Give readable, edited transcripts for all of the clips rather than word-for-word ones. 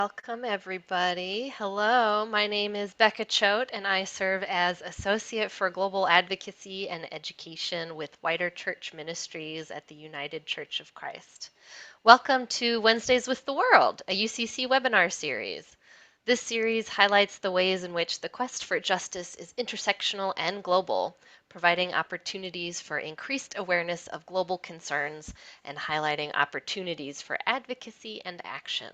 Welcome, everybody. Hello, my name is Becca Choate, and I serve as Associate for Global Advocacy and Education with Wider Church Ministries at the United Church of Christ. Welcome to Wednesdays with the World, a UCC webinar series. This series highlights the ways in which the quest for justice is intersectional and global, providing opportunities for increased awareness of global concerns and highlighting opportunities for advocacy and action.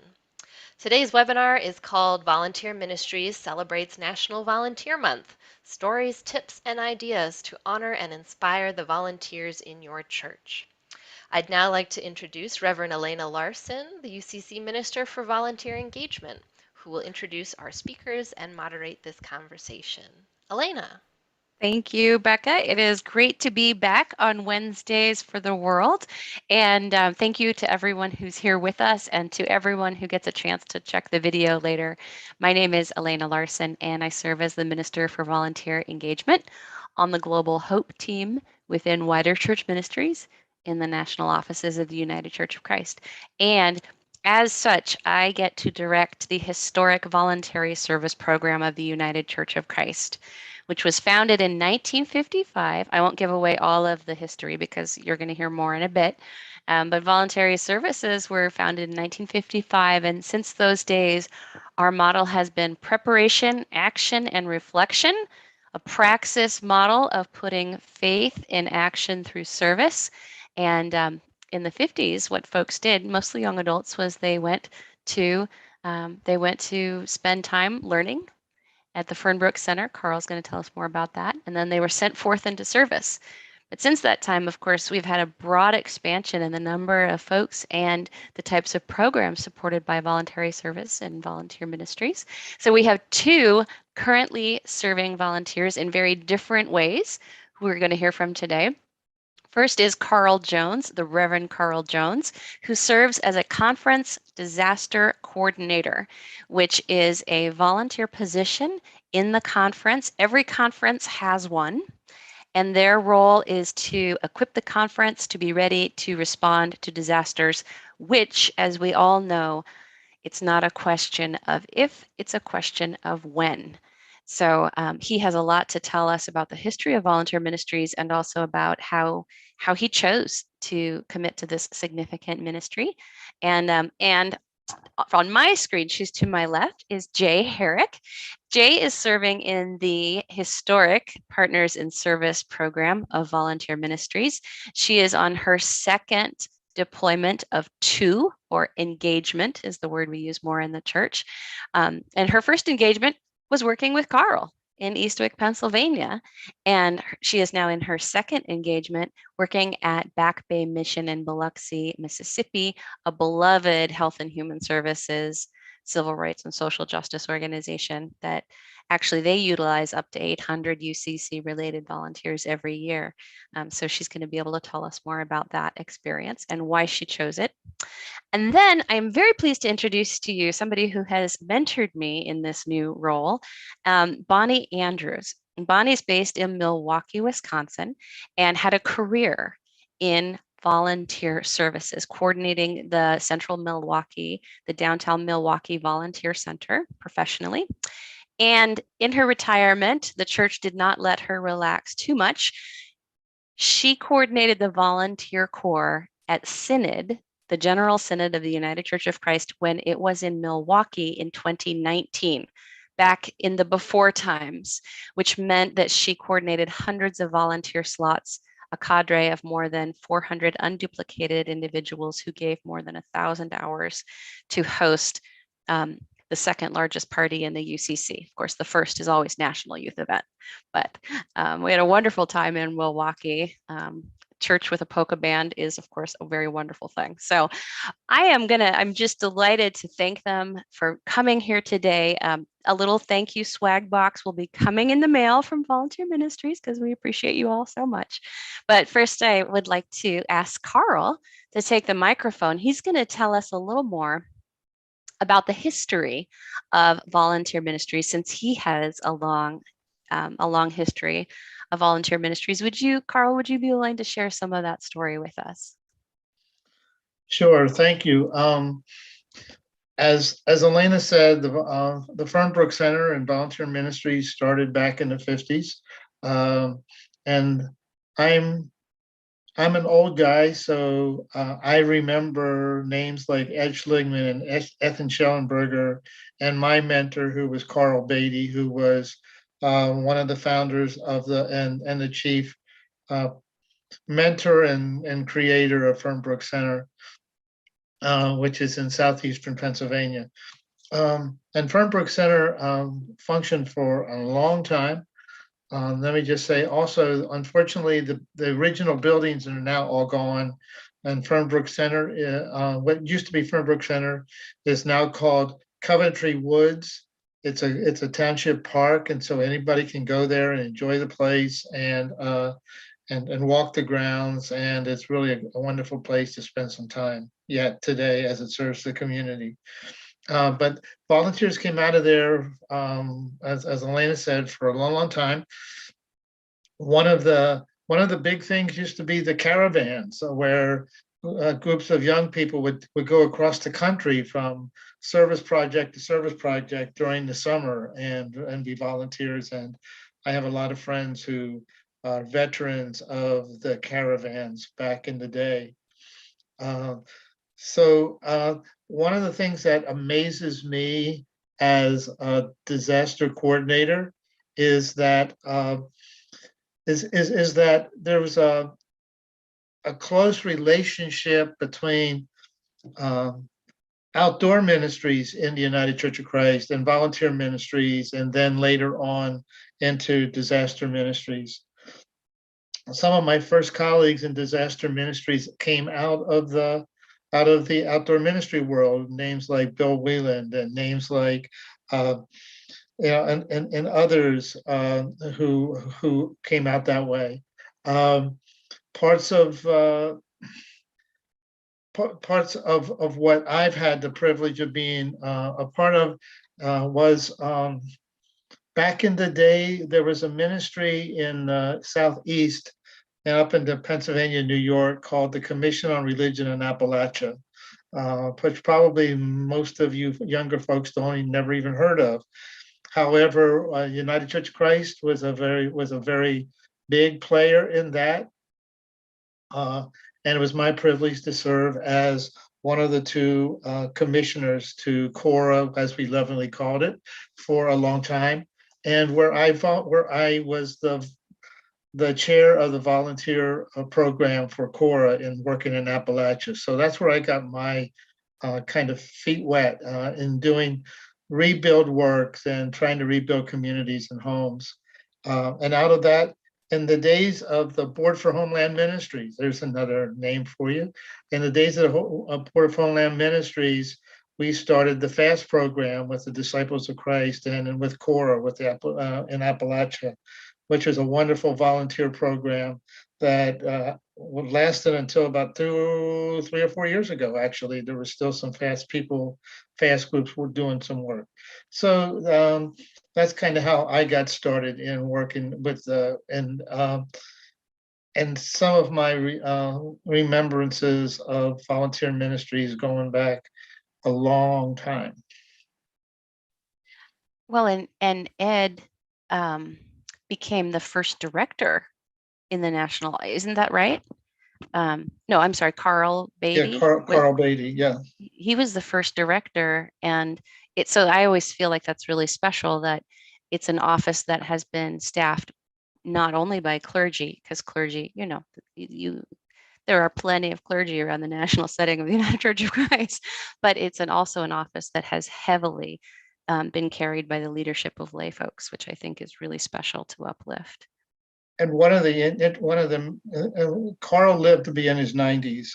Today's webinar is called Volunteer Ministries Celebrates National Volunteer Month, Stories, Tips, and Ideas to Honor and Inspire the Volunteers in Your Church. I'd now like to introduce Reverend Elena Larssen, the UCC Minister for Volunteer Engagement, who will introduce our speakers and moderate this conversation. Elena. Thank you, Becca. It is great to be back on Wednesdays for the World. And thank you to everyone who's here with us and to everyone who gets a chance to check the video later. My name is Elena Larssen, and I serve as the Minister for Volunteer Engagement on the Global Hope team within Wider Church Ministries in the national offices of the United Church of Christ. And as such, I get to direct the historic voluntary service program of the United Church of Christ, which was founded in 1955. I won't give away all of the history because you're going to hear more in a bit. But voluntary services were founded in 1955. And since those days, our model has been preparation, action, and reflection, a praxis model of putting faith in action through service. And in the 50s, what folks did, mostly young adults, was they went to spend time learning at the Fernbrook Center. Carl's going to tell us more about that. And then they were sent forth into service. But since that time, of course, we've had a broad expansion in the number of folks and the types of programs supported by voluntary service and volunteer ministries. So we have two currently serving volunteers in very different ways who we're going to hear from today. First is Carl Jones, the Reverend Carl Jones, who serves as a conference disaster coordinator, which is a volunteer position in the conference. Every conference has one, and their role is to equip the conference to be ready to respond to disasters, which, as we all know, it's not a question of if, it's a question of when. So he has a lot to tell us about the history of volunteer ministries and also about how he chose to commit to this significant ministry. And on my screen, she's to my left, is Jay Herrick. Jay is serving in the historic Partners in Service program of volunteer ministries. She is on her second deployment of two, or engagement is the word we use more in the church. And her first engagement was working with Carl in Eastwick, Pennsylvania. And she is now in her second engagement working at Back Bay Mission in Biloxi, Mississippi, a beloved health and human services, civil rights and social justice organization that actually they utilize up to 800 UCC related volunteers every year. So she's going to be able to tell us more about that experience and why she chose it. And then I'm very pleased to introduce to you somebody who has mentored me in this new role, Bonnie Andrews. Bonnie's based in Milwaukee, Wisconsin, and had a career in volunteer services, coordinating the central Milwaukee, the downtown Milwaukee Volunteer Center professionally. And in her retirement, the church did not let her relax too much. She coordinated the volunteer corps at Synod, the General Synod of the United Church of Christ, when it was in Milwaukee in 2019, back in the before times, which meant that she coordinated hundreds of volunteer slots, a cadre of more than 400 unduplicated individuals who gave more than 1,000 hours to host the second largest party in the UCC. Of course, the first is always National Youth Event, but we had a wonderful time in Milwaukee. Church with a polka band is, of course, a very wonderful thing. So I'm just delighted to thank them for coming here today. A little thank you swag box will be coming in the mail from Volunteer Ministries because we appreciate you all so much. But first, I would like to ask Carl to take the microphone. He's going to tell us a little more about the history of volunteer ministry, since he has a long history of volunteer ministries. Carl, would you be willing to share some of that story with us? Sure, thank you. as Elena said, the Fernbrook Center and Volunteer Ministries started back in the 50s. And I'm I'm an old guy, so I remember names like Ed Schligman and Ethan Schellenberger, and my mentor, who was Carl Beatty, who was one of the founders of and the chief uh, mentor and creator of Fernbrook Center, which is in southeastern Pennsylvania. And Fernbrook Center functioned for a long time. Let me just say also, unfortunately, the original buildings are now all gone. And Fernbrook Center, what used to be Fernbrook Center, is now called Coventry Woods. It's a township park, and so anybody can go there and enjoy the place and walk the grounds. And it's really a wonderful place to spend some time yet today as it serves the community. But volunteers came out of there, as Elena said, for a long, long time. One of the big things used to be the caravans, where groups of young people would go across the country from service project to service project during the summer and be volunteers. And I have a lot of friends who are veterans of the caravans back in the day. So one of the things that amazes me as a disaster coordinator is that is that there was a close relationship between outdoor ministries in the United Church of Christ and volunteer ministries, and then later on into disaster ministries. Some of my first colleagues in disaster ministries came out of the outdoor ministry world, names like Bill Wheeland and names like and others who came out that way. Parts of what I've had the privilege of being a part of was back in the day. There was a ministry in the Southeast and up into Pennsylvania, New York, called the Commission on Religion in Appalachia, which probably most of you younger folks never even heard of. However, United Church of Christ was a very big player in that, and it was my privilege to serve as one of the two commissioners to Cora, as we lovingly called it, for a long time, and where I was the chair of the volunteer program for Cora in working in Appalachia. So that's where I got my kind of feet wet in doing rebuild works and trying to rebuild communities and homes. And out of that, in the days of the Board for Homeland Ministries, there's another name for you. In the days of the Board for Homeland Ministries, we started the FAST program with the Disciples of Christ and with Cora in Appalachia, which was a wonderful volunteer program that lasted until about 3 or 4 years ago. Actually, there were still some FAST groups were doing some work. So that's kind of how I got started in working with and some of my remembrances of volunteer ministries going back a long time. Well, and Ed became the first director in the national, isn't that right? No, I'm sorry, Carl Beatty. Yeah, Carl Beatty, yeah. He was the first director, and so I always feel like that's really special that it's an office that has been staffed not only by clergy, because clergy, there are plenty of clergy around the national setting of the United Church of Christ, but it's also an office that has heavily been carried by the leadership of lay folks, which I think is really special to uplift. And one of them, Carl lived to be in his 90s,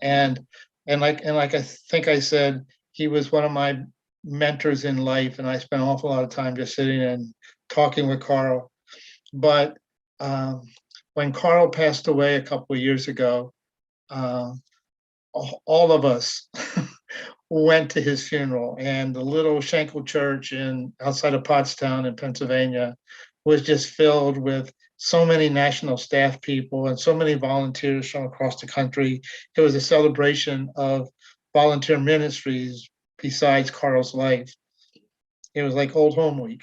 and like I think I said, he was one of my mentors in life, and I spent an awful lot of time just sitting and talking with Carl. But when Carl passed away a couple of years ago, all of us went to his funeral, and the little Schenkel Church outside of Pottstown in Pennsylvania was just filled with so many national staff people and so many volunteers from across the country. It was a celebration of volunteer ministries besides Carl's life. It was like old home week.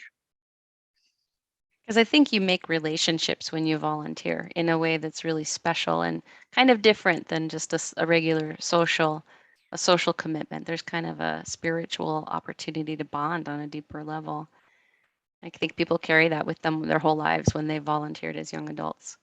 Because I think you make relationships when you volunteer in a way that's really special and kind of different than just a regular social commitment. There's kind of a spiritual opportunity to bond on a deeper level. I think people carry that with them their whole lives when they volunteered as young adults.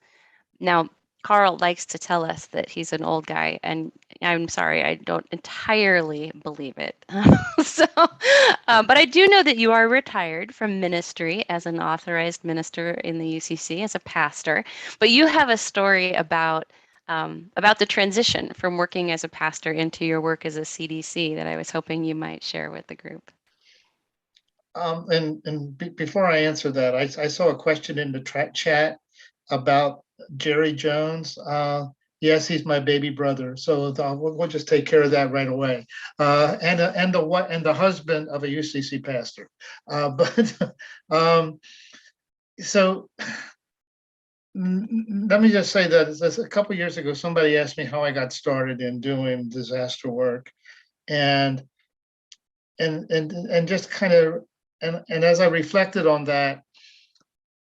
Now, Carl likes to tell us that he's an old guy, and I'm sorry, I don't entirely believe it. But I do know that you are retired from ministry as an authorized minister in the UCC as a pastor. But you have a story about the transition from working as a pastor into your work as a CDC that I was hoping you might share with the group. Before I answer that, I saw a question in the chat about Jerry Jones. Yes, he's my baby brother, so we'll just take care of that right away. And the husband of a UCC pastor. So let me just say that a couple of years ago, somebody asked me how I got started in doing disaster work, and just kind of and as I reflected on that,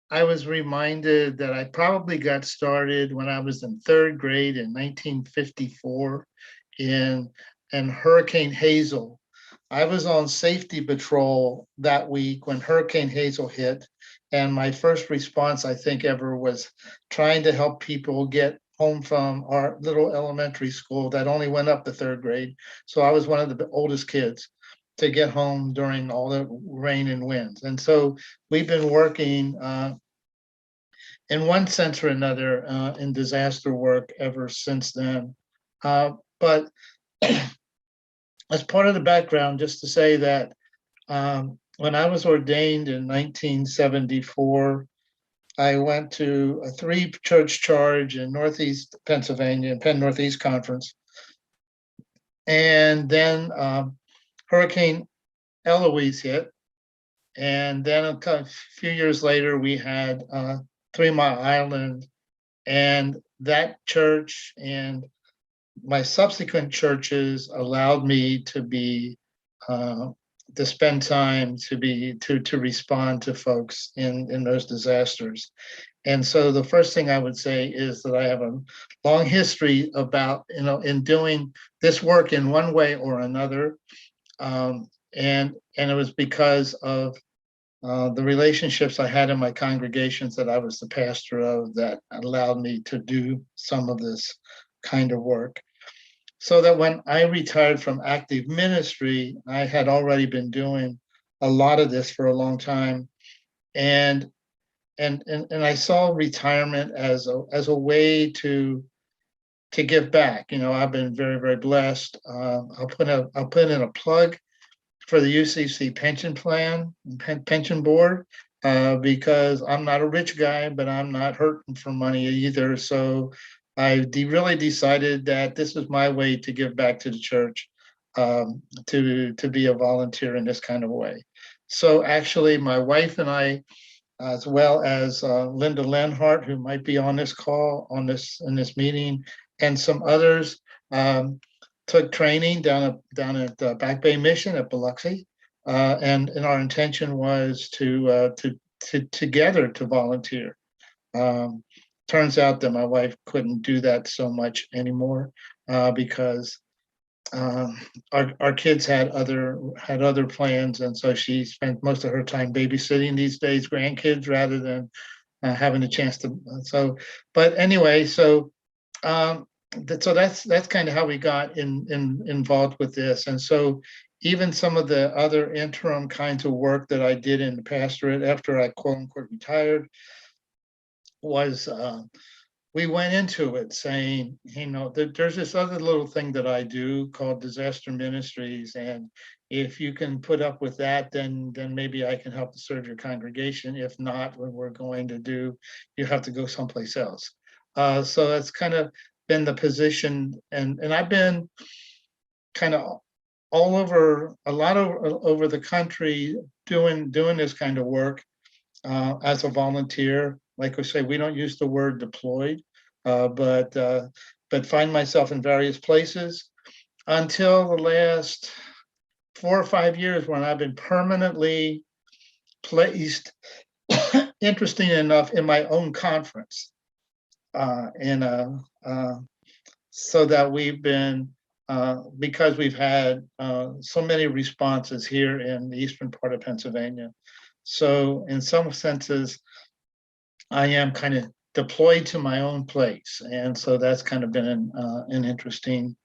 I was reminded that I probably got started when I was in third grade in 1954 in Hurricane Hazel. I was on safety patrol that week when Hurricane Hazel hit. And my first response, I think, ever was trying to help people get home from our little elementary school that only went up to third grade. So I was one of the oldest kids to get home during all the rain and winds. And so we've been working in one sense or another in disaster work ever since then. But as part of the background, just to say that when I was ordained in 1974, I went to a 3-church charge in Northeast Pennsylvania, Penn Northeast Conference. And then Hurricane Eloise hit. And then a few years later, we had 3 Mile Island, and that church and my subsequent churches allowed me to be to spend time to respond to folks in those disasters. And so the first thing I would say is that I have a long history about in doing this work in one way or another, and it was because of the relationships I had in my congregations that I was the pastor of that allowed me to do some of this kind of work. So that when I retired from active ministry, I had already been doing a lot of this for a long time. And I saw retirement as a way to give back. I've been very, very blessed. I'll put in a plug for the UCC pension plan, pension board, because I'm not a rich guy, but I'm not hurting for money either. So I really decided that this was my way to give back to the church, to be a volunteer in this kind of way. So actually, my wife and I, as well as Linda Lenhart, who might be on this call in this meeting, and some others, took training down at Back Bay Mission at Biloxi, and our intention was to together to volunteer. Turns out that my wife couldn't do that so much anymore because our kids had other plans, and so she spent most of her time babysitting these days grandkids rather than having a chance to. But anyway, so that's kind of how we got involved with this. And so even some of the other interim kinds of work that I did in the pastorate after I quote unquote retired was we went into it saying, there's this other little thing that I do called disaster ministries, and if you can put up with that, then maybe I can help to serve your congregation. If not, what we're going to do, you have to go someplace else. So that's kind of been the position, and I've been kind of all over over the country doing this kind of work as a volunteer. Like we say, we don't use the word deployed, but find myself in various places until the last 4 or 5 years when I've been permanently placed, interesting enough, in my own conference, so that we've been, because we've had so many responses here in the eastern part of Pennsylvania. So in some senses, I am kind of deployed to my own place, and so that's kind of been an interesting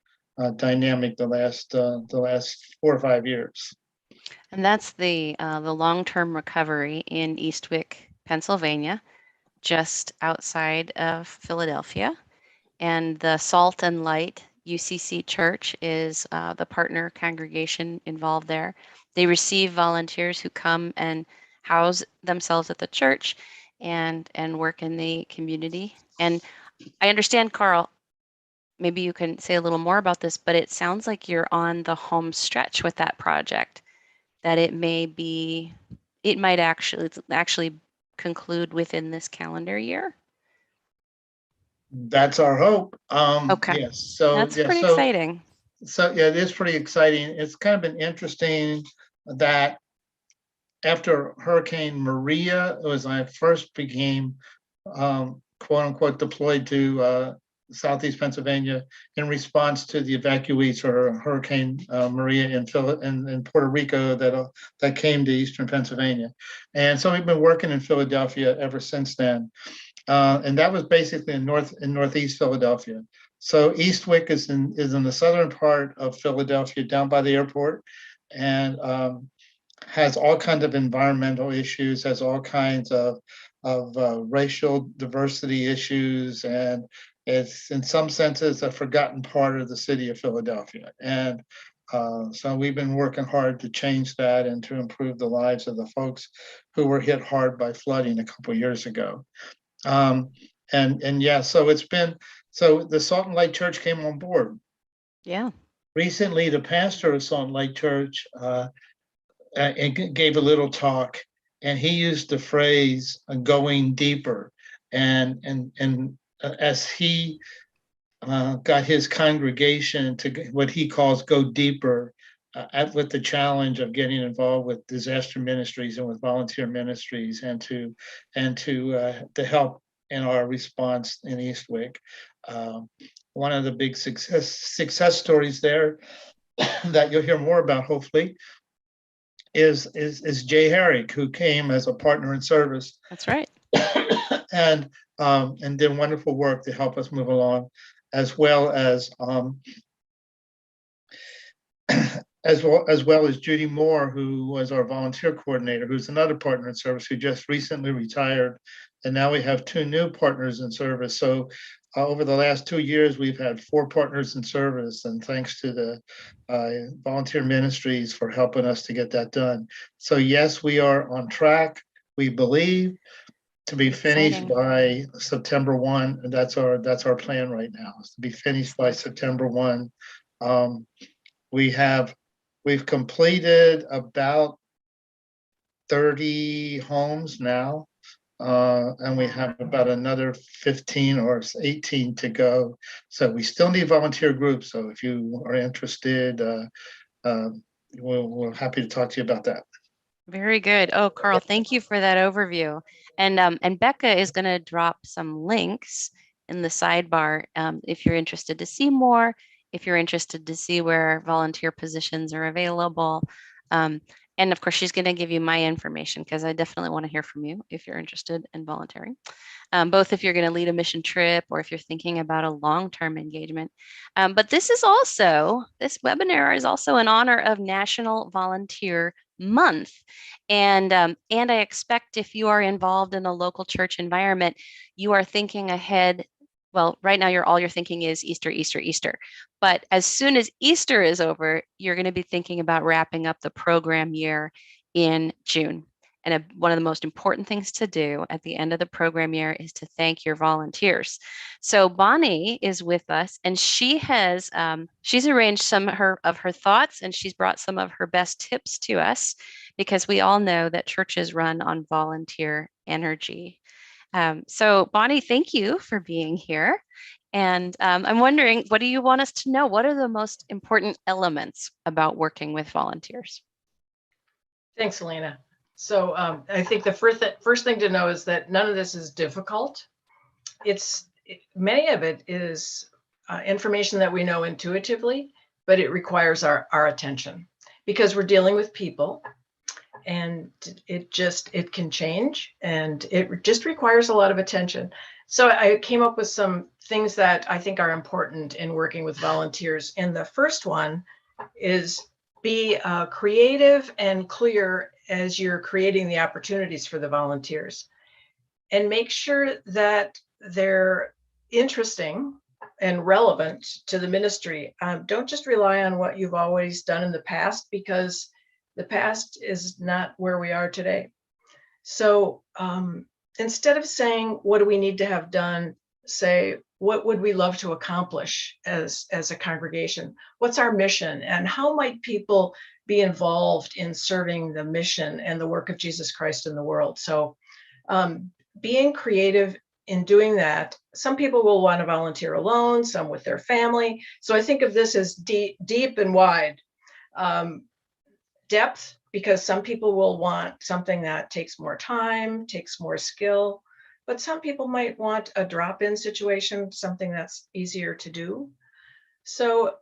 dynamic the last 4 or 5 years. And that's the long-term recovery in Eastwick, Pennsylvania, just outside of Philadelphia. And the Salt and Light UCC Church is the partner congregation involved there. They receive volunteers who come and house themselves at the church and work in the community. And I understand, Carl, maybe you can say a little more about this, but it sounds like you're on the home stretch with that project, that it might actually conclude within this calendar year. That's our hope. Okay. Yes. So That's yeah. pretty exciting. So yeah, it is pretty exciting. It's kind of been interesting that after Hurricane Maria, it was when I first became quote unquote deployed to Southeast Pennsylvania in response to the evacuees for Hurricane Maria in Puerto Rico that came to Eastern Pennsylvania. And so we've been working in Philadelphia ever since then. And that was basically in Northeast Philadelphia. So Eastwick is in the southern part of Philadelphia, down by the airport, and has all kinds of environmental issues, has all kinds of racial diversity issues, and it's in some senses a forgotten part of the city of Philadelphia. And so we've been working hard to change that and to improve the lives of the folks who were hit hard by flooding a couple of years ago. And yeah, so the Salt and Light Church came on board. Yeah. Recently, the pastor of Salt and Light Church gave a little talk, and he used the phrase "going deeper," and as he got his congregation to what he calls go deeper, with the challenge of getting involved with disaster ministries and with volunteer ministries, and to help in our response in Eastwick. One of the big success stories there that you'll hear more about, hopefully, is Jay Herrick, who came as a partner in service. That's right. and did wonderful work to help us move along, as well as Judy Moore, who was our volunteer coordinator, who's another partner in service who just recently retired. And now we have 2 new partners in service. So over the last 2 years, we've had 4 partners in service, and thanks to the Volunteer Ministries for helping us to get that done. So yes, we are on track, we believe, to be finished by September 1. And that's our plan right now, is to be finished by September 1. We've completed about 30 homes now, and we have about another 15 or 18 to go. So we still need volunteer groups. So if you are interested, we're happy to talk to you about that. Very good. Oh, Carl, thank you for that overview. And Becca is going to drop some links in the sidebar if you're interested to see more, if you're interested to see where volunteer positions are available. And of course, she's going to give you my information, because I definitely want to hear from you if you're interested in volunteering, both if you're going to lead a mission trip or if you're thinking about a long-term engagement. But this webinar is also in honor of National Volunteer Month. And I expect if you are involved in a local church environment, you are thinking ahead. Well, right now all you're thinking is Easter, Easter, Easter. But as soon as Easter is over, you're going to be thinking about wrapping up the program year in June. And one of the most important things to do at the end of the program year is to thank your volunteers. So Bonnie is with us, and she's arranged some of her thoughts, and she's brought some of her best tips to us, because we all know that churches run on volunteer energy. So Bonnie, thank you for being here. And I'm wondering, what do you want us to know? What are the most important elements about working with volunteers? Thanks, Elena. So I think the first thing to know is that none of this is difficult. Many of it is information that we know intuitively, but it requires our attention because we're dealing with people, and it can change, and it just requires a lot of attention. So I came up with some things that I think are important in working with volunteers. And the first one is be creative and clear as you're creating the opportunities for the volunteers, and make sure that they're interesting and relevant to the ministry. Don't just rely on what you've always done in the past, because the past is not where we are today. So instead of saying, what do we need to have done, say, what would we love to accomplish as a congregation? What's our mission? And how might people be involved in serving the mission and the work of Jesus Christ in the world? So being creative in doing that. Some people will want to volunteer alone, some with their family. So I think of this as deep and wide. Depth, because some people will want something that takes more time, takes more skill, but some people might want a drop-in situation, something that's easier to do. So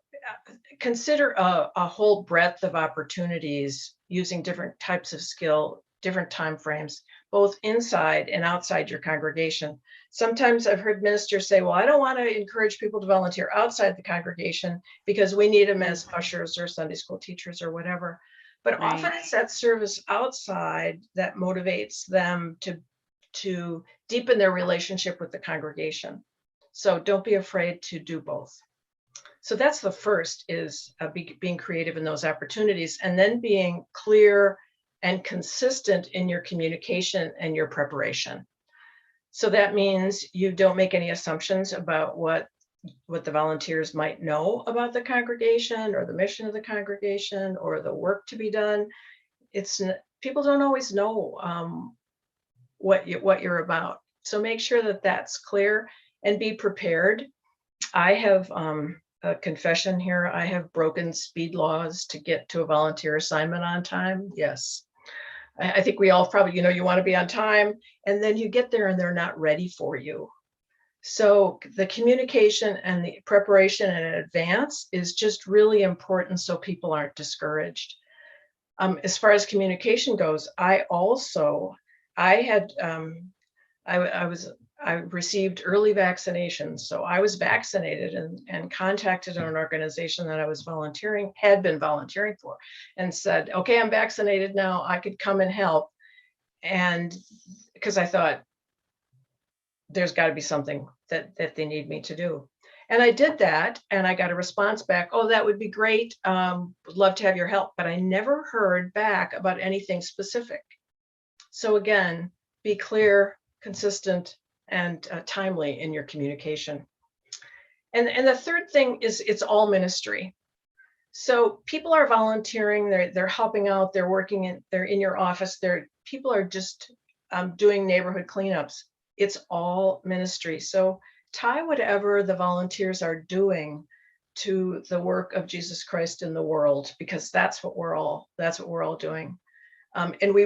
consider a whole breadth of opportunities using different types of skill, different time frames, both inside and outside your congregation. Sometimes I've heard ministers say, well, I don't want to encourage people to volunteer outside the congregation because we need them as ushers or Sunday school teachers or whatever. But Right. often it's that service outside that motivates them to deepen their relationship with the congregation. So don't be afraid to do both. So that's the first, is being creative in those opportunities, and then being clear and consistent in your communication and your preparation. So that means you don't make any assumptions about what the volunteers might know about the congregation or the mission of the congregation or the work to be done. People don't always know what you're about. So make sure that that's clear and be prepared. I have a confession here. I have broken speed laws to get to a volunteer assignment on time. Yes. I think we all probably, you want to be on time, and then you get there and they're not ready for you. So the communication and the preparation in advance is just really important so people aren't discouraged. As far as communication goes, I received early vaccinations. So I was vaccinated and contacted an organization that I had been volunteering for, and said, okay, I'm vaccinated now, I could come and help. And because I thought there's got to be something that they need me to do. And I did that, and I got a response back, oh, that would be great. Would love to have your help. But I never heard back about anything specific. So again, be clear, consistent, and timely in your communication. And the third thing is, it's all ministry. So people are volunteering, they're helping out, they're working they're in your office, people are just doing neighborhood cleanups. It's all ministry. So tie whatever the volunteers are doing to the work of Jesus Christ in the world, because that's what we're all doing. And we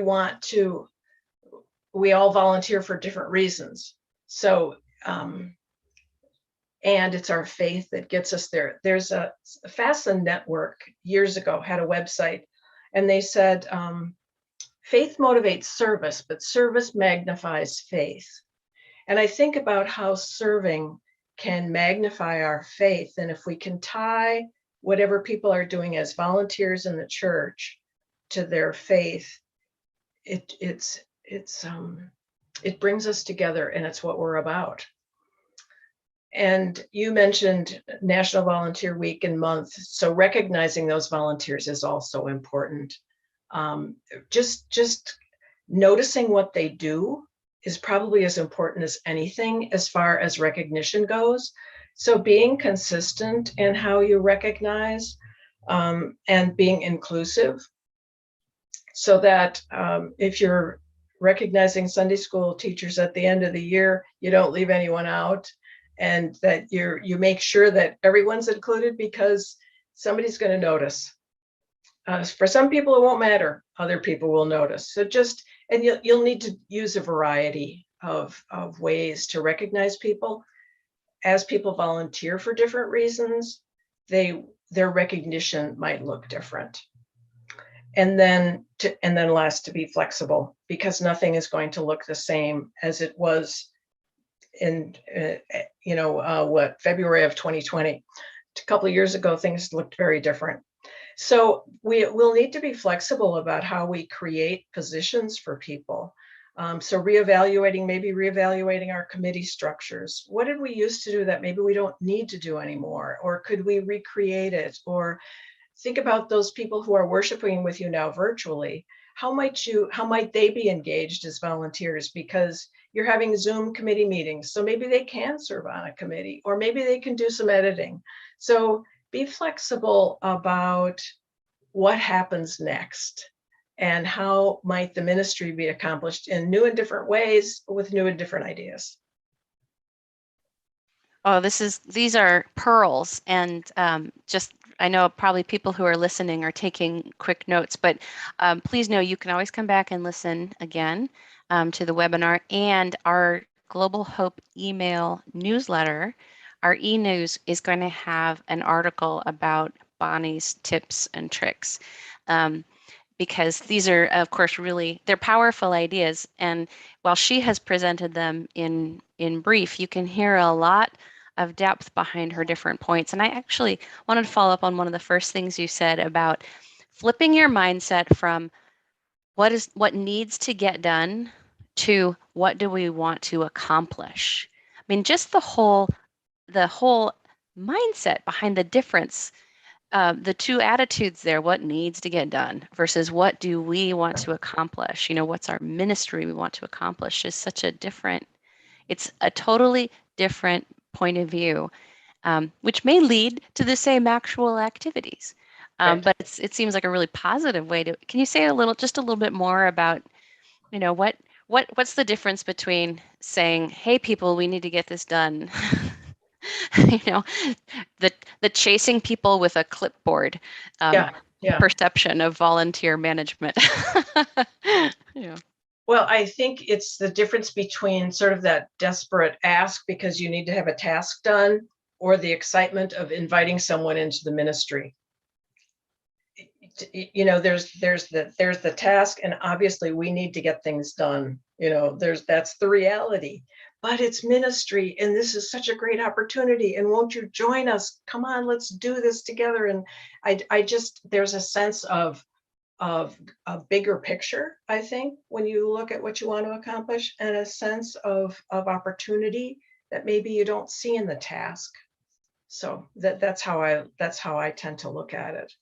all volunteer for different reasons. So, and it's our faith that gets us there. There's a FASN network years ago had a website, and they said, faith motivates service, but service magnifies faith. And I think about how serving can magnify our faith. And if we can tie whatever people are doing as volunteers in the church to their faith, it brings us together, and it's what we're about. And you mentioned National Volunteer Week and Month. So recognizing those volunteers is also important. Just noticing what they do is probably as important as anything as far as recognition goes. So being consistent in how you recognize, and being inclusive, so that if you're recognizing Sunday school teachers at the end of the year, you don't leave anyone out. and that you make sure that everyone's included, because somebody's going to notice. For some people, it won't matter. Other people will notice. So and you'll need to use a variety of ways to recognize people. As people volunteer for different reasons, their recognition might look different. And then last, to be flexible, because nothing is going to look the same as it was in February of 2020. A couple of years ago, things looked very different. So we'll need to be flexible about how we create positions for people. So maybe reevaluating our committee structures. What did we used to do that maybe we don't need to do anymore? Or could we recreate it? Or think about those people who are worshiping with you now virtually. How might they be engaged as volunteers? Because you're having Zoom committee meetings. So maybe they can serve on a committee, or maybe they can do some editing. So be flexible about what happens next, and how might the ministry be accomplished in new and different ways with new and different ideas. Oh, these are pearls, and I know probably people who are listening are taking quick notes, but please know you can always come back and listen again to the webinar, and our Global Hope email newsletter. Our e-news is going to have an article about Bonnie's tips and tricks, because these are, of course, they're powerful ideas. And while she has presented them in brief, you can hear a lot of depth behind her different points. And I actually wanted to follow up on one of the first things you said about flipping your mindset from what needs to get done to what do we want to accomplish. I mean, just the whole mindset behind the difference, the two attitudes there, what needs to get done versus what do we want to accomplish, what's our ministry we want to accomplish, is it's a totally different point of view, which may lead to the same actual activities. Right. But it seems like a really positive way to. Can you say just a little bit more about, what's the difference between saying, "Hey, people, we need to get this done," the chasing people with a clipboard, perception of volunteer management. Yeah. Well, I think it's the difference between sort of that desperate ask because you need to have a task done, or the excitement of inviting someone into the ministry. There's the task, and obviously we need to get things done. That's the reality. But it's ministry, and this is such a great opportunity. And won't you join us? Come on, let's do this together. And there's a sense of a bigger picture, I think, when you look at what you want to accomplish, and a sense of opportunity that maybe you don't see in the task. So that's how I tend to look at it.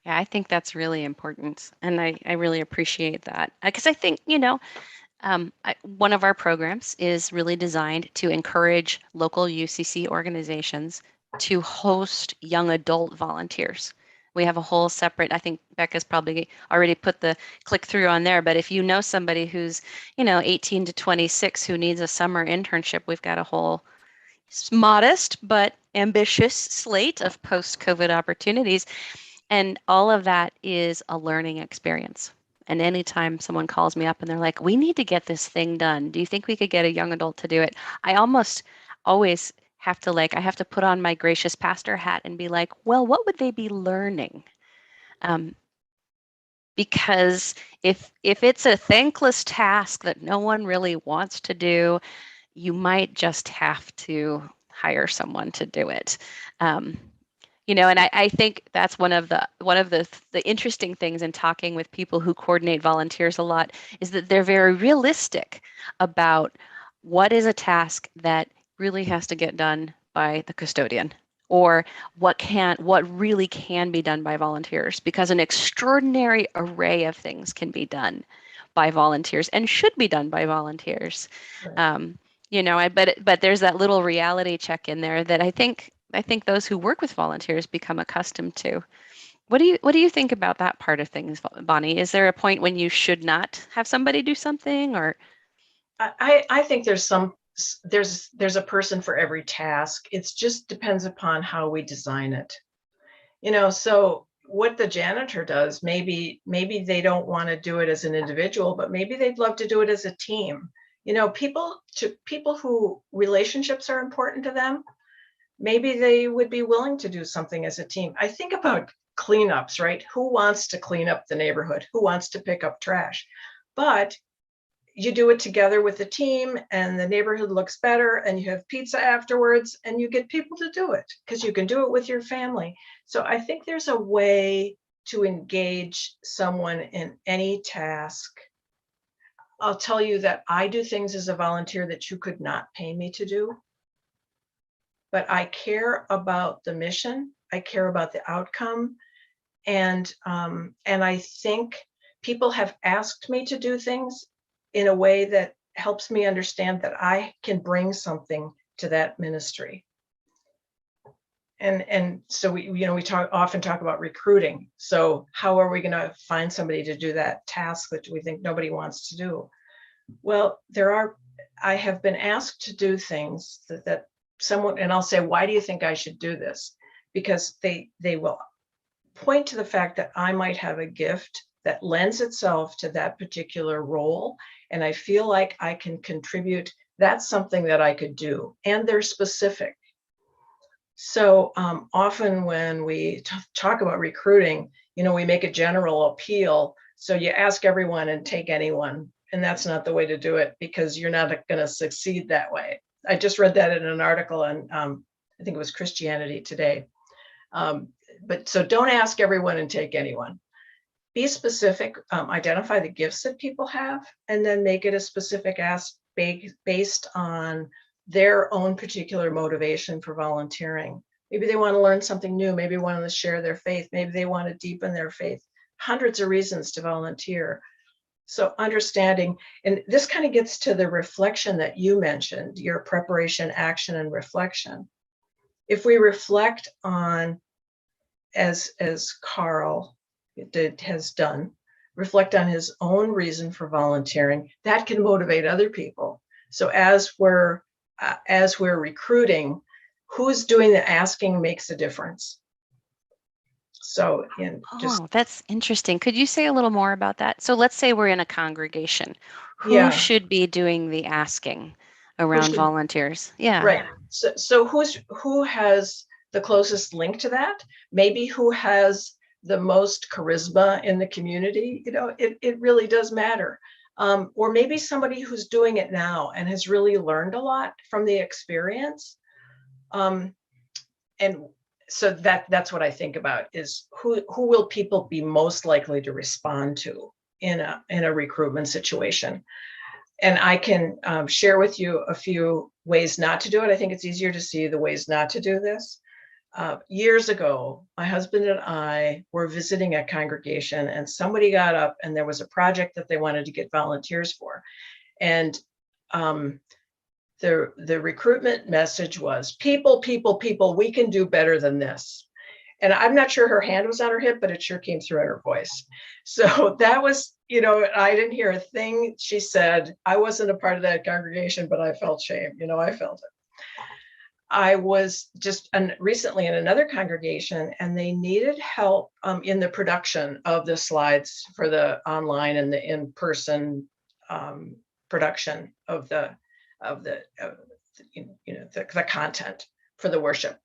Yeah, I think that's really important, and I really appreciate that, because I think one of our programs is really designed to encourage local UCC organizations to host young adult volunteers. We have a whole separate, I think Becca's probably already put the click through on there, but if you know somebody who's 18 to 26 who needs a summer internship, we've got a whole modest but ambitious slate of post-COVID opportunities. And all of that is a learning experience. And anytime someone calls me up and they're like, we need to get this thing done, do you think we could get a young adult to do it? I almost always have to put on my gracious pastor hat and be like, well, what would they be learning? Because if it's a thankless task that no one really wants to do, you might just have to hire someone to do it. And I think that's one of the interesting things in talking with people who coordinate volunteers a lot, is that they're very realistic about what is a task that really has to get done by the custodian, or what really can be done by volunteers, because an extraordinary array of things can be done by volunteers and should be done by volunteers. Right. But there's that little reality check in there that I think those who work with volunteers become accustomed to. What do you think about that part of things, Bonnie? Is there a point when you should not have somebody do something, or? I think there's some there's a person for every task. It just depends upon how we design it. So what the janitor does, maybe they don't want to do it as an individual, but maybe they'd love to do it as a team. People who relationships are important to them, maybe they would be willing to do something as a team. I think about cleanups, right? Who wants to clean up the neighborhood? Who wants to pick up trash? But you do it together with the team, and the neighborhood looks better, and you have pizza afterwards, and you get people to do it because you can do it with your family. So I think there's a way to engage someone in any task. I'll tell you that I do things as a volunteer that you could not pay me to do, but I care about the mission. I care about the outcome. And I think people have asked me to do things in a way that helps me understand that I can bring something to that ministry. And so we often talk about recruiting. So how are we going to find somebody to do that task that we think nobody wants to do? Well, I have been asked to do things that someone, and I'll say, why do you think I should do this? Because they will point to the fact that I might have a gift that lends itself to that particular role, and I feel like I can contribute. That's something that I could do, and they're specific. So often when we talk about recruiting, we make a general appeal. So you ask everyone and take anyone, and that's not the way to do it, because you're not going to succeed that way. I just read that in an article on, I think it was Christianity Today. But so don't ask everyone and take anyone. Be specific, identify the gifts that people have, and then make it a specific ask based on their own particular motivation for volunteering. Maybe they want to learn something new. Maybe they want to share their faith. Maybe they want to deepen their faith. Hundreds of reasons to volunteer. So understanding, and this kind of gets to the reflection that you mentioned, your preparation, action, and reflection. If we reflect on, as Carl has done, reflect on his own reason for volunteering, that can motivate other people. So as we're recruiting, who's doing the asking makes a difference. So that's interesting. Could you say a little more about that? So let's say we're in a congregation. Who should be doing the asking around volunteers? Yeah. Right. So who has the closest link to that? Maybe who has the most charisma in the community? It really does matter. Or maybe somebody who's doing it now and has really learned a lot from the experience. And so that's what I think about, is who will people be most likely to respond to in a recruitment situation. And I can share with you a few ways not to do it. I think it's easier to see the ways not to do this. Years ago, my husband and I were visiting a congregation, and somebody got up and there was a project that they wanted to get volunteers for. And the recruitment message was, people, we can do better than this. And I'm not sure her hand was on her hip, but it sure came through in her voice. So that was, I didn't hear a thing she said. I wasn't a part of that congregation, but I felt shame. I felt it. I was just recently in another congregation, and they needed help in the production of the slides for the online and the in-person production of the content for the worship.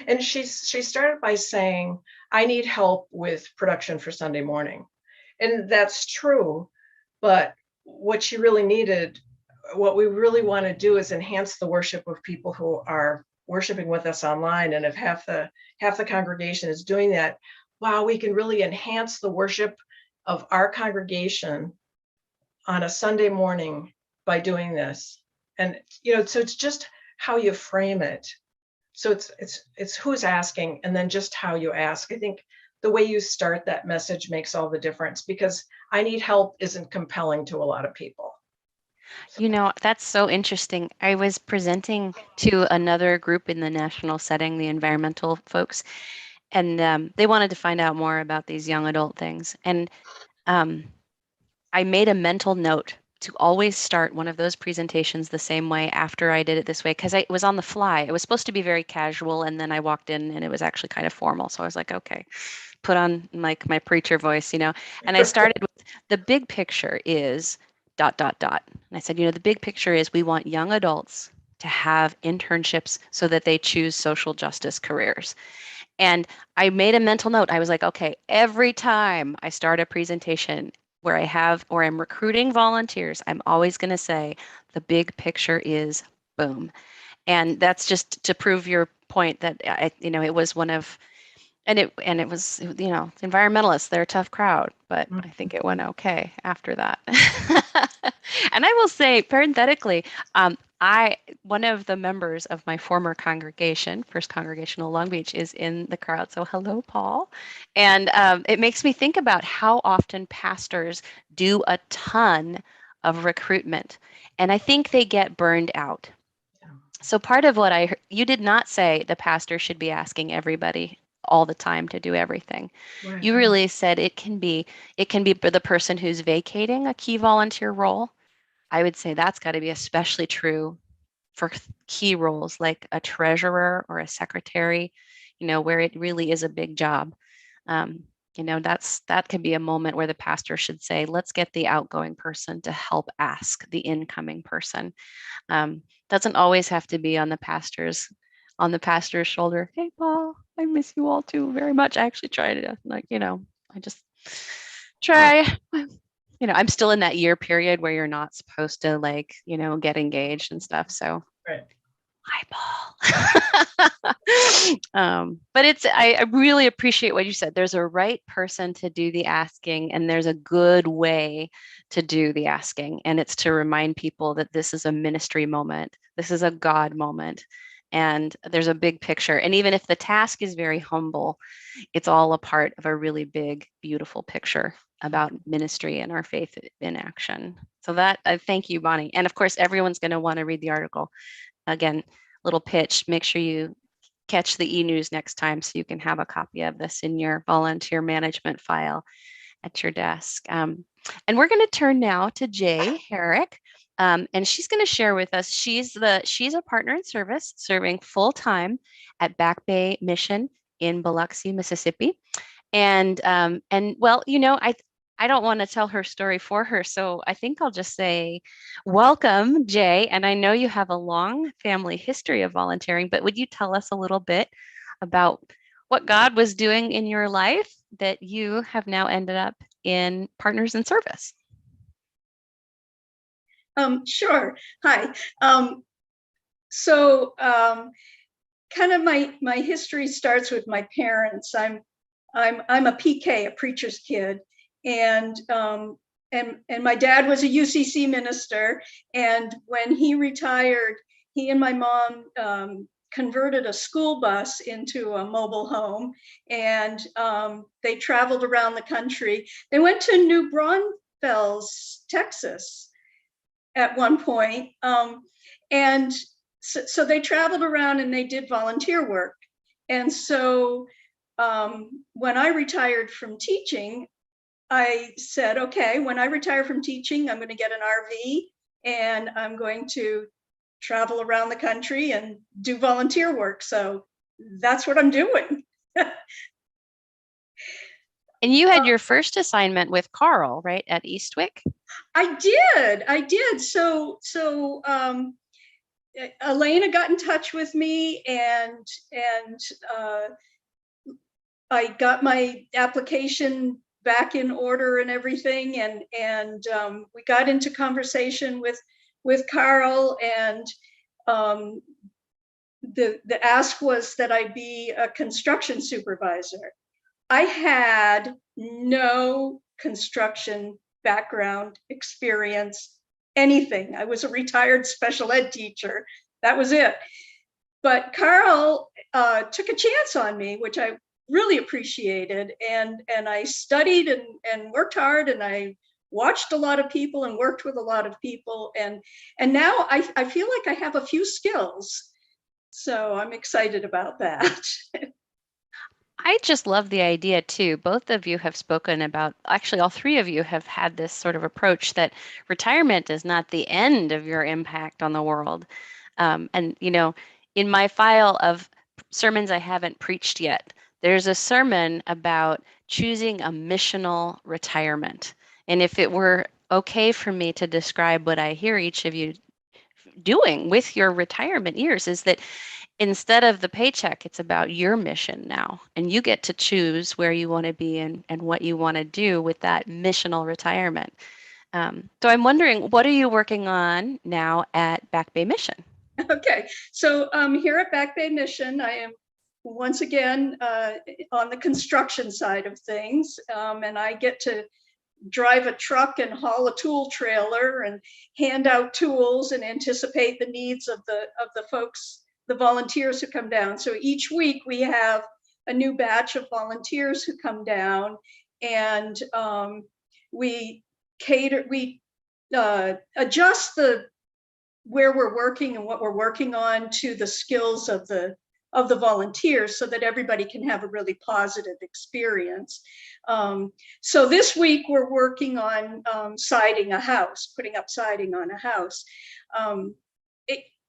And she started by saying, I need help with production for Sunday morning. And that's true, but what she really needed, what we really want to do, is enhance the worship of people who are worshiping with us online. And if half the congregation is doing that, wow, we can really enhance the worship of our congregation on a Sunday morning by doing this. And so it's just how you frame it. So it's who's asking, and then just how you ask. I think the way you start that message makes all the difference, because I need help isn't compelling to a lot of people. That's so interesting. I was presenting to another group in the national setting, the environmental folks, and they wanted to find out more about these young adult things. And I made a mental note to always start one of those presentations the same way after I did it this way, because it was on the fly. It was supposed to be very casual, and then I walked in and it was actually kind of formal. So I was like, okay, put on like my preacher voice, you know. And I started with the big picture is ... And I said, the big picture is we want young adults to have internships so that they choose social justice careers. And I made a mental note. I was like, okay, every time I start a presentation where I'm recruiting volunteers, I'm always going to say the big picture is boom. And that's just to prove your point that it was one of, and it was, environmentalists, they're a tough crowd, but I think it went okay after that. And I will say, parenthetically, one of the members of my former congregation, First Congregational Long Beach, is in the crowd. So hello, Paul. And it makes me think about how often pastors do a ton of recruitment. And I think they get burned out. So part of what you did not say the pastor should be asking everybody all the time to do everything. Right. You really said it can be for the person who's vacating a key volunteer role. I would say that's got to be especially true for key roles like a treasurer or a secretary, where it really is a big job. That could be a moment where the pastor should say, let's get the outgoing person to help ask the incoming person. Doesn't always have to be on the pastor's shoulder. Hey, Paul, I miss you all too very much. I actually try to I just try. I'm still in that year period where you're not supposed to get engaged and stuff. So, right. Hi, Paul. But I really appreciate what you said. There's a right person to do the asking, and there's a good way to do the asking. And it's to remind people that this is a ministry moment. This is a God moment. And there's a big picture. And even if the task is very humble, it's all a part of a really big, beautiful picture about ministry and our faith in action. So that, I thank you, Bonnie. And of course, everyone's going to want to read the article. Again, little pitch, make sure you catch the e-news next time so you can have a copy of this in your volunteer management file at your desk. And we're going to turn now to Jay Herrick. And she's going to share with us, she's a partner in service serving full-time at Back Bay Mission in Biloxi, Mississippi. And well, I don't want to tell her story for her, so I think I'll just say, welcome, Jay. And I know you have a long family history of volunteering, but would you tell us a little bit about what God was doing in your life that you have now ended up in Partners in Service? Sure. Hi. So kind of my history starts with my parents. I'm a PK, a preacher's kid, and my dad was a UCC minister. And when he retired, he and my mom converted a school bus into a mobile home, and they traveled around the country. They went to New Braunfels, Texas, at one point. And so they traveled around and they did volunteer work. And so when I retired from teaching, I said, okay, when I retire from teaching, I'm going to get an RV and I'm going to travel around the country and do volunteer work. So that's what I'm doing. And you had your first assignment with Carl, right, at Eastwick? I did. So Elena got in touch with me, and I got my application back in order and everything, and we got into conversation with Carl, and the ask was that I be a construction supervisor. I had no construction background, experience, anything. I was a retired special ed teacher. That was it. But Carl took a chance on me, which I really appreciated. And I studied and worked hard, and I watched a lot of people and worked with a lot of people. And now I feel like I have a few skills. So I'm excited about that. I just love the idea too. Both of you have spoken about, actually, all three of you have had this sort of approach that retirement is not the end of your impact on the world. And, in my file of sermons I haven't preached yet, there's a sermon about choosing a missional retirement. And if it were okay for me to describe what I hear each of you doing with your retirement years, is that instead of the paycheck, it's about your mission now. And you get to choose where you want to be and what you want to do with that missional retirement. So I'm wondering, what are you working on now at Back Bay Mission? Okay, so here at Back Bay Mission, I am once again on the construction side of things, and I get to drive a truck and haul a tool trailer and hand out tools and anticipate the needs of the folks, the volunteers who come down. So each week we have a new batch of volunteers who come down, and we adjust where we're working and what we're working on to the skills of the volunteers so that everybody can have a really positive experience. So this week we're working on siding a house, putting up siding on a house.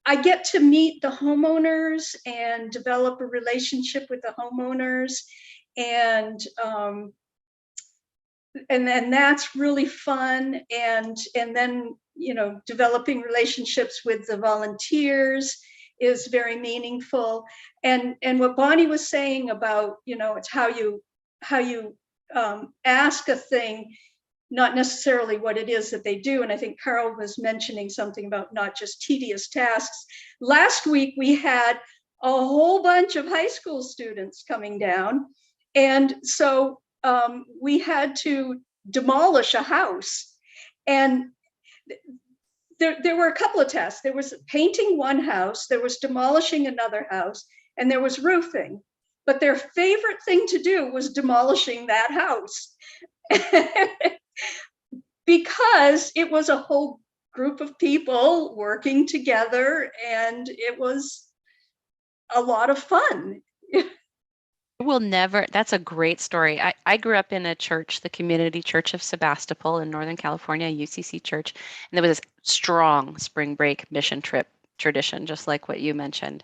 I get to meet the homeowners and develop a relationship with the homeowners, and then that's really fun. And then, developing relationships with the volunteers is very meaningful. And what Bonnie was saying about, it's how you ask a thing, not necessarily what it is that they do. And I think Carol was mentioning something about not just tedious tasks. Last week, we had a whole bunch of high school students coming down. And so we had to demolish a house. And there were a couple of tasks. There was painting one house, there was demolishing another house, and there was roofing. But their favorite thing to do was demolishing that house. Because it was a whole group of people working together, and it was a lot of fun. That's a great story. I grew up in a church, the Community Church of Sebastopol in Northern California, UCC church, and there was this strong spring break mission trip tradition, just like what you mentioned.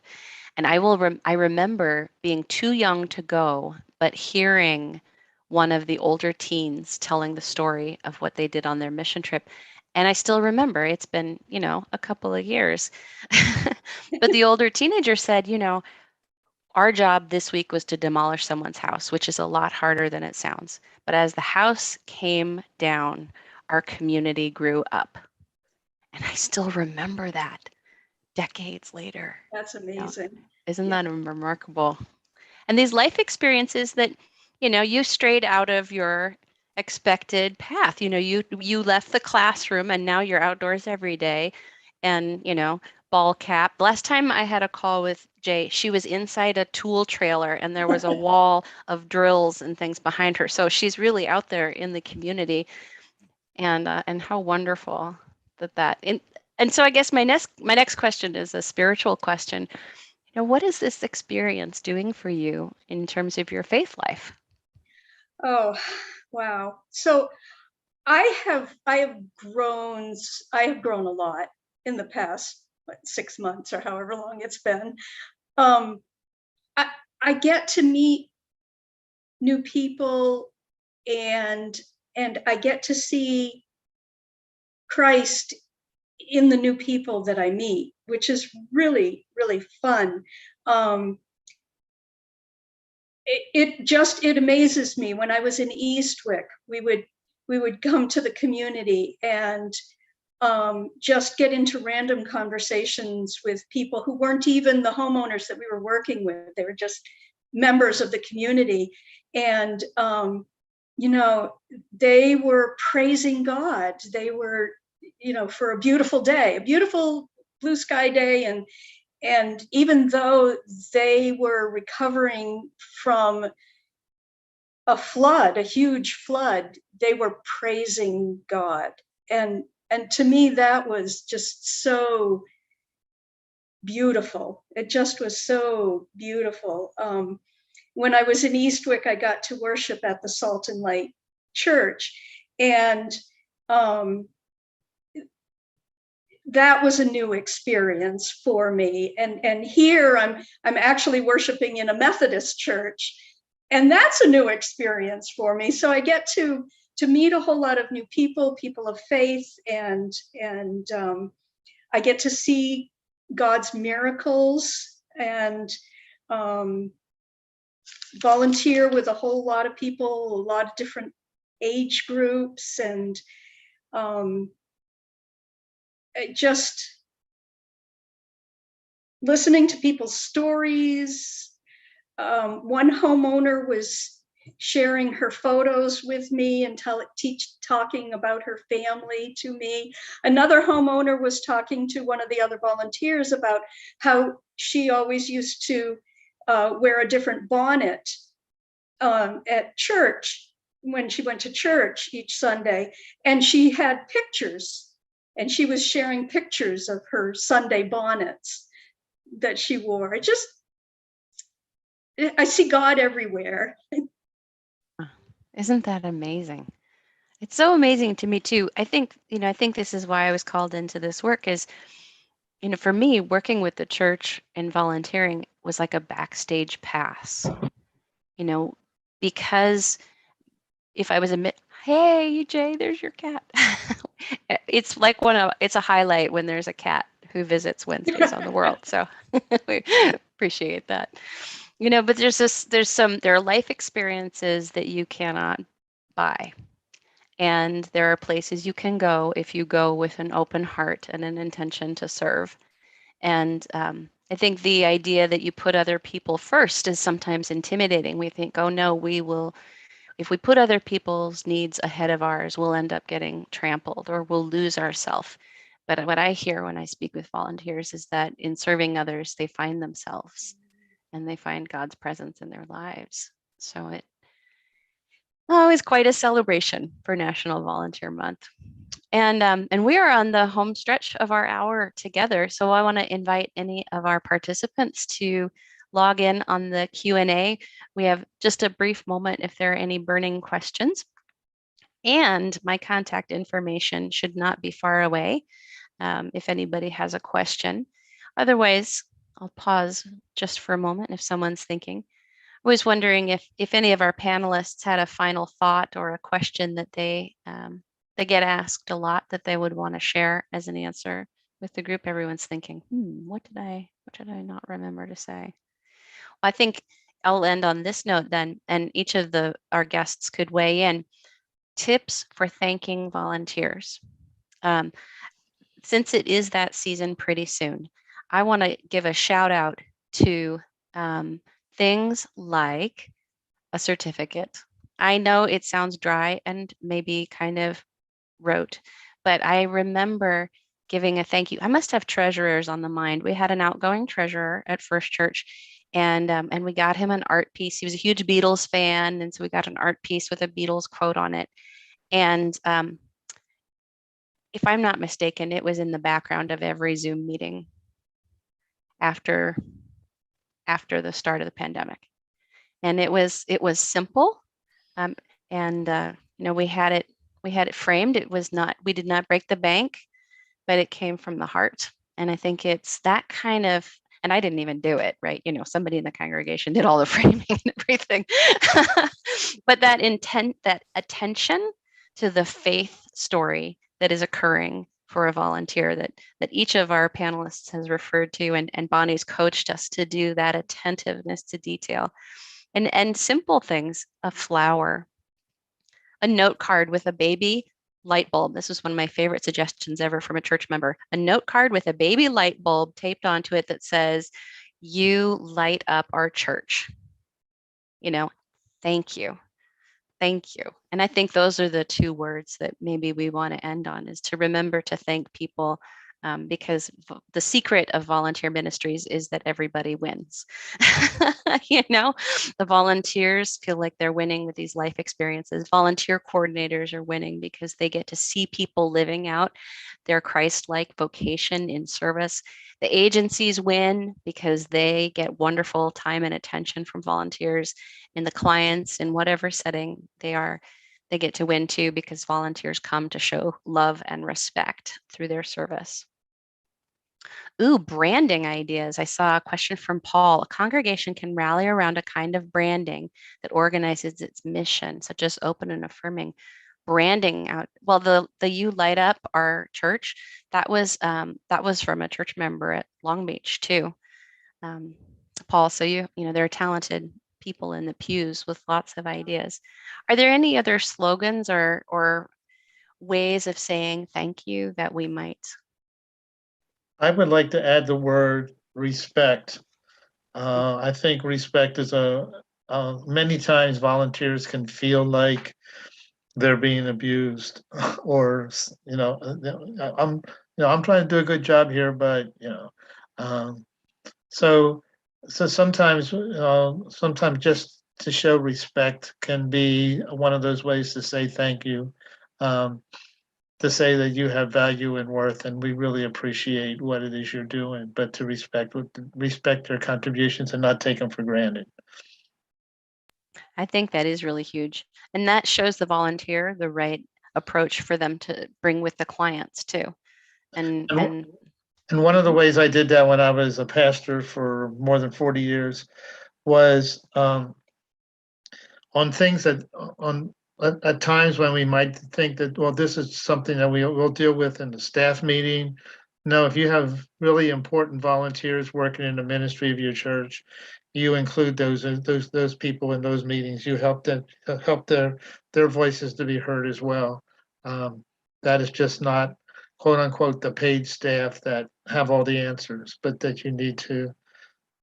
And I remember being too young to go, but hearing one of the older teens telling the story of what they did on their mission trip. And I still remember, it's been, a couple of years. But the older teenager said, our job this week was to demolish someone's house, which is a lot harder than it sounds. But as the house came down, our community grew up. And I still remember that decades later. That's amazing. Isn't that remarkable? And these life experiences that, you strayed out of your expected path. You left the classroom and now you're outdoors every day. And, ball cap. Last time I had a call with Jay, she was inside a tool trailer and there was a wall of drills and things behind her. So she's really out there in the community. And how wonderful that. And so I guess my next question is a spiritual question. What is this experience doing for you in terms of your faith life? Oh, wow. So I have grown a lot in the past 6 months or however long it's been. I get to meet new people, and I get to see Christ in the new people that I meet, which is really, really fun. It amazes me. When I was in Eastwick, we would come to the community and just get into random conversations with people who weren't even the homeowners that we were working with. They were just members of the community. And, they were praising God. They were, for a beautiful day, a beautiful blue sky day. And even though they were recovering from a flood, a huge flood, they were praising God. And to me, that was just so beautiful. It just was so beautiful. when I was in Eastwick, I got to worship at the Salt and Light Church. And that was a new experience for me. And here I'm actually worshiping in a Methodist church, and that's a new experience for me. So I get to meet a whole lot of new people of faith, and I get to see God's miracles, and volunteer with a whole lot of people, a lot of different age groups, and just listening to people's stories. One homeowner was sharing her photos with me and talking about her family to me. Another homeowner was talking to one of the other volunteers about how she always used to wear a different bonnet at church when she went to church each Sunday, and she had pictures, and she was sharing pictures of her Sunday bonnets that she wore. I see God everywhere. Isn't that amazing? It's so amazing to me too. I think this is why I was called into this work is, for me, working with the church and volunteering was like a backstage pass, because if I was hey, Jay, there's your cat. It's like it's a highlight when there's a cat who visits Wednesdays on the World. So we appreciate that. But there are life experiences that you cannot buy. And there are places you can go if you go with an open heart and an intention to serve. And I think the idea that you put other people first is sometimes intimidating. We think, oh no, if we put other people's needs ahead of ours, we'll end up getting trampled or we'll lose ourselves. But what I hear when I speak with volunteers is that in serving others, they find themselves and they find God's presence in their lives. So it's always quite a celebration for National Volunteer Month. And we are on the home stretch of our hour together. So I want to invite any of our participants to log in on the Q&A. We have just a brief moment if there are any burning questions. And my contact information should not be far away if anybody has a question. Otherwise, I'll pause just for a moment if someone's thinking. I was wondering if any of our panelists had a final thought or a question that they get asked a lot that they would want to share as an answer with the group. Everyone's thinking, what did I not remember to say? Well, I think I'll end on this note then, and each of our guests could weigh in. Tips for thanking volunteers. Since it is that season pretty soon, I want to give a shout out to things like a certificate. I know it sounds dry and maybe kind of rote, but I remember giving a thank you. I must have treasurers on the mind. We had an outgoing treasurer at First Church, and we got him an art piece. He was a huge Beatles fan, and so we got an art piece with a Beatles quote on it. And if I'm not mistaken, it was in the background of every Zoom meeting after the start of the pandemic. And it was simple, and we had it framed. It was not, we did not break the bank, but it came from the heart. And I think it's that kind of, and I didn't even do it, right? Somebody in the congregation did all the framing and everything. But that intent, that attention to the faith story that is occurring for a volunteer that each of our panelists has referred to, and Bonnie's coached us to do, that attentiveness to detail. And simple things, a flower, a note card with a baby light bulb. This was one of my favorite suggestions ever from a church member. A note card with a baby light bulb taped onto it that says, "You light up our church." Thank you. Thank you. And I think those are the two words that maybe we want to end on, is to remember to thank people because the secret of volunteer ministries is that everybody wins. The volunteers feel like they're winning with these life experiences. Volunteer coordinators are winning because they get to see people living out their Christ-like vocation in service. The agencies win because they get wonderful time and attention from volunteers, and the clients, in whatever setting they are, they get to win too because volunteers come to show love and respect through their service. Ooh, branding ideas. I saw a question from Paul. A congregation can rally around a kind of branding that organizes its mission, such as open and affirming branding out. Well, the You Light Up Our Church, that was from a church member at Long Beach too. Paul, so there are talented people in the pews with lots of ideas. Are there any other slogans or ways of saying thank you that we might? I would like to add the word respect. I think respect is many times volunteers can feel like they're being abused, or I'm trying to do a good job here, but so sometimes just to show respect can be one of those ways to say thank you. To say that you have value and worth, and we really appreciate what it is you're doing, but to respect their contributions and not take them for granted. I think that is really huge. And that shows the volunteer the right approach for them to bring with the clients too. And one of the ways I did that when I was a pastor for more than 40 years was on things that at times when we might think that, well, this is something that we'll deal with in the staff meeting. No, if you have really important volunteers working in the ministry of your church, you include those people in those meetings. You help their voices to be heard as well. That is just not, quote unquote, the paid staff that have all the answers, but that you need to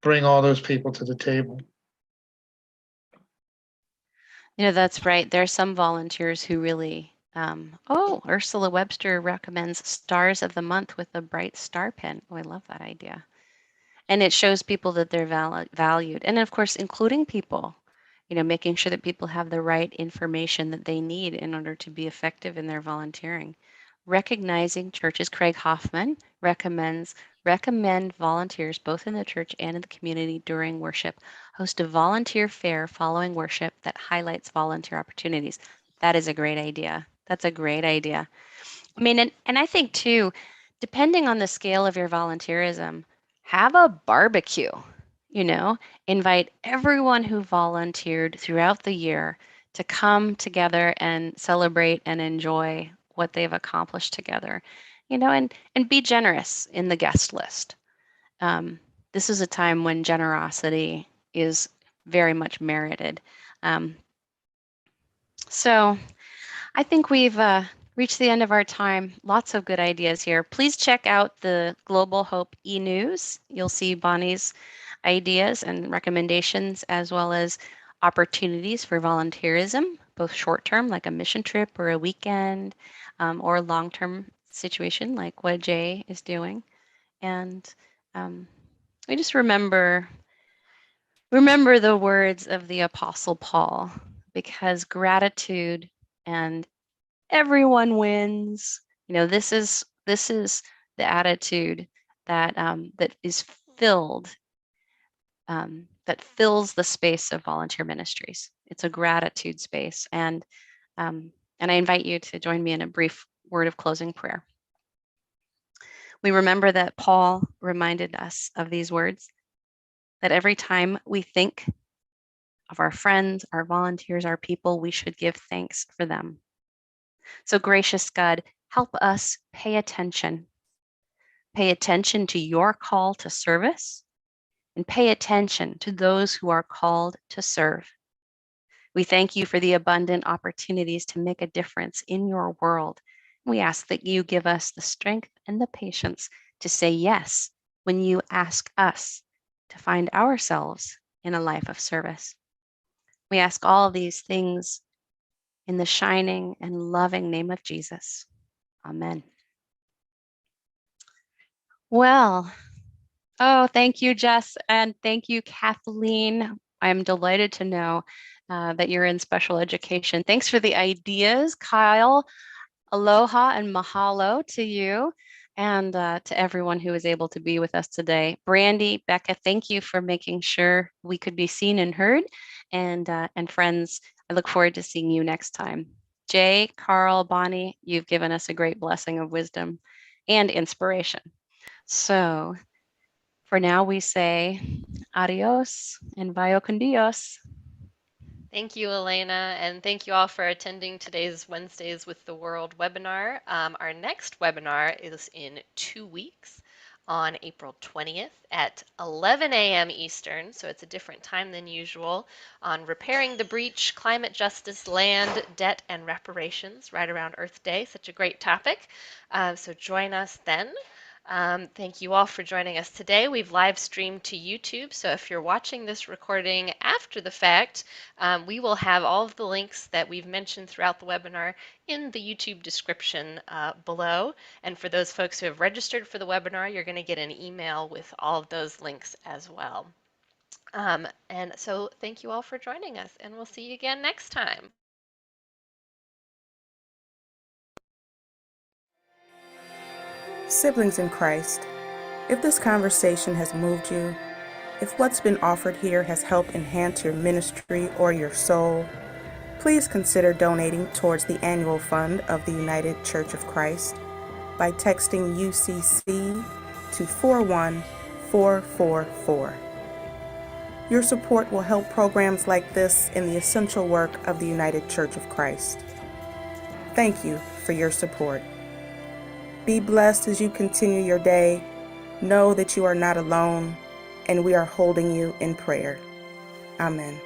bring all those people to the table. That's right. There are some volunteers who really, Ursula Webster recommends Stars of the Month with a bright star pin. Oh, I love that idea. And it shows people that they're valued. And of course, including people, making sure that people have the right information that they need in order to be effective in their volunteering. Recognizing churches, Craig Hoffman recommend volunteers both in the church and in the community during worship host a volunteer fair following worship that highlights volunteer opportunities. That is a great idea. That's a great idea. I mean, and I think too, depending on the scale of your volunteerism, have a barbecue, invite everyone who volunteered throughout the year to come together and celebrate and enjoy what they've accomplished together, and be generous in the guest list. This is a time when generosity is very much merited. So I think we've reached the end of our time. Lots of good ideas here. Please check out the Global Hope e-news. You'll see Bonnie's ideas and recommendations, as well as opportunities for volunteerism, both short-term, like a mission trip or a weekend, or long-term situation like what Jay is doing. And we just remember the words of the Apostle Paul, because gratitude and everyone wins. This is the attitude that that is filled, that fills the space of volunteer ministries. It's a gratitude space, and I invite you to join me in a brief word of closing prayer. We remember that Paul reminded us of these words, that every time we think of our friends, our volunteers, our people, we should give thanks for them. So gracious God, help us pay attention. Pay attention to your call to service, and pay attention to those who are called to serve. We thank you for the abundant opportunities to make a difference in your world. We ask that you give us the strength and the patience to say yes when you ask us to find ourselves in a life of service. We ask all of these things in the shining and loving name of Jesus. Amen. Well, oh, thank you, Jess, and thank you, Kathleen. I'm delighted to know that you're in special education. Thanks for the ideas, Kyle. Aloha and mahalo to you and to everyone who was able to be with us today. Brandy, Becca, thank you for making sure we could be seen and heard. And friends, I look forward to seeing you next time. Jay, Carl, Bonnie, you've given us a great blessing of wisdom and inspiration. So for now, we say adios and vaya con Dios. Thank you, Elena, and thank you all for attending today's Wednesdays with the World webinar. Our next webinar is in 2 weeks on April 20th at 11 a.m. Eastern, so it's a different time than usual, on repairing the breach, climate justice, land, debt, and reparations right around Earth Day. Such a great topic. So join us then. Thank you all for joining us today. We've live streamed to YouTube, so if you're watching this recording after the fact, we will have all of the links that we've mentioned throughout the webinar in the YouTube description below. And for those folks who have registered for the webinar, you're going to get an email with all of those links as well. And so thank you all for joining us, and we'll see you again next time. Siblings in Christ, if this conversation has moved you, if what's been offered here has helped enhance your ministry or your soul, please consider donating towards the annual fund of the United Church of Christ by texting UCC to 41444. Your support will help programs like this in the essential work of the United Church of Christ. Thank you for your support. Be blessed as you continue your day. Know that you are not alone, and we are holding you in prayer. Amen.